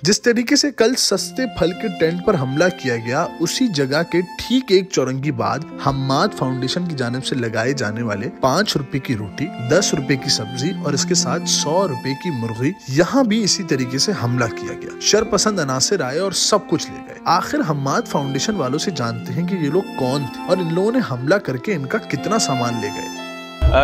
जिस तरीके से कल सस्ते फल के टेंट पर हमला किया गया, उसी जगह के ठीक एक चौरंगी बाद हम्माद फाउंडेशन की जानिब से लगाए जाने वाले 5 रुपए की रोटी, 10 रुपए की सब्जी और इसके साथ 100 रुपए की मुर्गी, यहाँ भी इसी तरीके से हमला किया गया। शरपसंद अनासिर आए और सब कुछ ले गए। आखिर हम्माद फाउंडेशन वालों से जानते हैं कि ये लोग कौन थे और इन लोगों ने हमला करके इनका कितना सामान ले गए।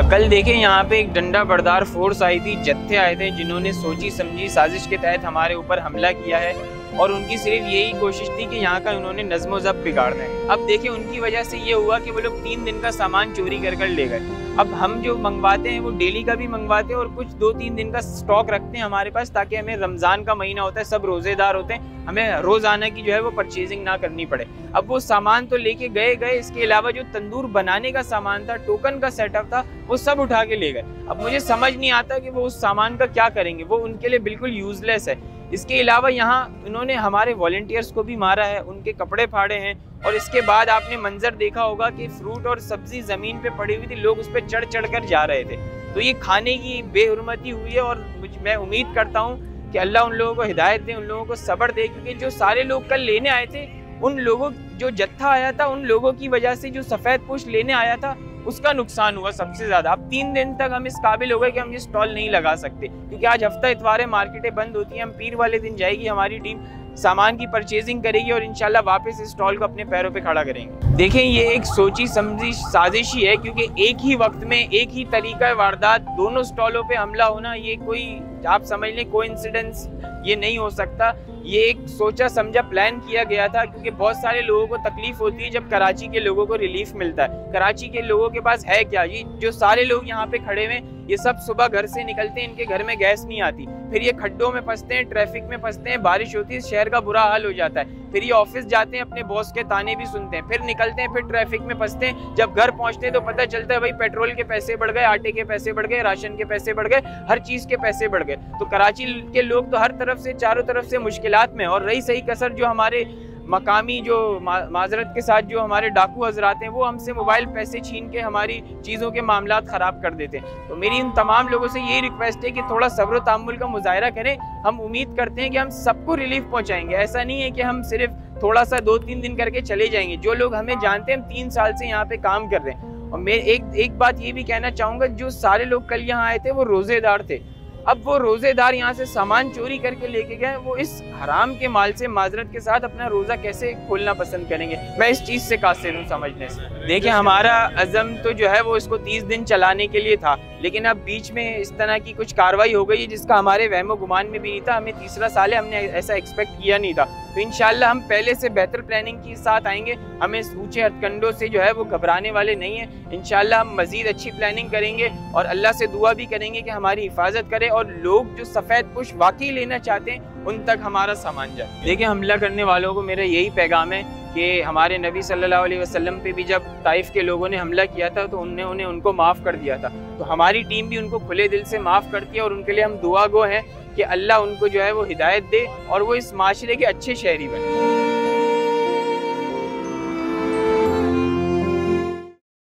कल देखें यहाँ पे एक डंडा बरदार फोर्स आई थी, जत्थे आए थे जिन्होंने सोची समझी साजिश के तहत हमारे ऊपर हमला किया है और उनकी सिर्फ यही कोशिश थी कि यहाँ का उन्होंने नज़्म ज़ब्त बिगाड़ना है। अब देखिए उनकी वजह से ये हुआ कि वो लोग 3 दिन का सामान चोरी कर ले गए। अब हम जो मंगवाते हैं वो डेली का भी मंगवाते हैं और कुछ 2-3 दिन का स्टॉक रखते हैं हमारे पास, ताकि हमें रमज़ान का महीना होता है, सब रोज़ेदार होते हैं, हमें रोज़ाना की जो है वो परचेजिंग ना करनी पड़े। अब वो सामान तो लेके गए, इसके अलावा जो तंदूर बनाने का सामान था, टोकन का सेटअप था, वो सब उठा के ले गए। अब मुझे समझ नहीं आता कि वो उस सामान का क्या करेंगे, वो उनके लिए बिल्कुल यूजलेस है। इसके अलावा यहाँ उन्होंने हमारे वॉलंटियर्स को भी मारा है, उनके कपड़े फाड़े हैं और इसके बाद आपने मंजर देखा होगा कि फ्रूट और सब्जी जमीन पे पड़ी हुई थी, लोग उस पर चढ़ कर जा रहे थे। तो ये खाने की बेहुरमती हुई है और मैं उम्मीद करता हूँ कि अल्लाह उन लोगों को हिदायत दे, उन लोगों को सब्र दे, क्योंकि जो सारे लोग कल लेने आए थे, उन लोगों जो जत्था आया था, उन लोगों की वजह से जो सफ़ेद पोश लेने आया था उसका नुकसान हुआ सबसे ज्यादा। अब 3 दिन तक हम इस काबिल हो गए कि हम ये स्टॉल नहीं लगा सकते, क्योंकि आज हफ्ता इतवार है, मार्केटें बंद होती हैं। हम पीर वाले दिन जाएगी हमारी टीम, सामान की परचेजिंग करेगी और इंशाल्लाह वापस इस स्टॉल को अपने पैरों पे खड़ा करेंगे। देखें ये एक सोची समझी साजिश ही है, क्योंकि एक ही वक्त में एक ही तरीका वारदात दोनों स्टॉलों पे हमला होना, ये कोई आप समझ लें कोइंसिडेंस ये नहीं हो सकता। ये एक सोचा समझा प्लान किया गया था, क्योंकि बहुत सारे लोगों को तकलीफ होती है जब कराची के लोगों को रिलीफ मिलता है। कराची के लोगों के पास है क्या, ये जो सारे लोग यहाँ पे खड़े हुए, ये सब सुबह घर से निकलते हैं, इनके घर में गैस नहीं आती, फिर ये खड्डों में फंसते हैं, ट्रैफिक में फंसते हैं, बारिश होती है, शहर का बुरा हाल हो जाता है, फिर ये ऑफिस जाते हैं, अपने बॉस के ताने भी सुनते हैं, फिर निकलते हैं, फिर ट्रैफिक में फंसते हैं। जब घर पहुंचते हैं तो पता चलता है भाई पेट्रोल के पैसे बढ़ गए, आटे के पैसे बढ़ गए, राशन के पैसे बढ़ गए, हर चीज के पैसे बढ़ गए। तो कराची के लोग तो हर तरफ से, चारों तरफ से मुश्किलात में। और रही सही कसर जो हमारे मकामी जो माजरत के साथ जो हमारे डाकू हजरात हैं, वो हमसे मोबाइल पैसे छीन के हमारी चीज़ों के मामलात ख़राब कर देते हैं। तो मेरी इन तमाम लोगों से यही रिक्वेस्ट है कि थोड़ा सब्र तहम्मुल का मुजाहिरा करें। हम उम्मीद करते हैं कि हम सबको रिलीफ पहुंचाएंगे, ऐसा नहीं है कि हम सिर्फ थोड़ा सा 2-3 दिन करके चले जाएंगे। जो लोग हमें जानते हैं, हम 3 साल से यहाँ पे काम कर रहे हैं। और मैं एक बात ये भी कहना चाहूँगा, जो सारे लोग कल यहाँ आए थे वो रोज़ेदार थे। अब वो रोजेदार यहाँ से सामान चोरी करके लेके गए, वो इस हराम के माल से माजरत के साथ अपना रोजा कैसे खोलना पसंद करेंगे, मैं इस चीज से कासिर हूँ समझने से। देखिए हमारा अज़म तो जो है वो इसको 30 दिन चलाने के लिए था, लेकिन अब बीच में इस तरह की कुछ कार्रवाई हो गई है जिसका हमारे वहमो गुमान में भी नहीं था। हमें तीसरा साल है, हमने ऐसा एक्सपेक्ट किया नहीं था। तो इंशाल्लाह हम पहले से बेहतर प्लानिंग के साथ आएंगे। हमें ऊंचे हथकंडों से जो है वो घबराने वाले नहीं है। इंशाल्लाह हम मजीद अच्छी प्लानिंग करेंगे और अल्लाह से दुआ भी करेंगे कि हमारी हिफाजत करे और लोग जो सफ़ेद पुश वाकई लेना चाहते हैं उन तक हमारा सामान जाए। देखिए हमला करने वालों को मेरा यही पैगाम है कि हमारे नबी सल्लल्लाहु अलैहि वसल्लम पे भी जब ताइफ के लोगों ने हमला किया था तो उन्होंने उनको माफ़ कर दिया था। तो हमारी टीम भी उनको खुले दिल से माफ़ करती है और उनके लिए हम दुआ गो हैं कि अल्लाह उनको जो है वो हिदायत दे और वो इस माशरे के अच्छे शहरी बने।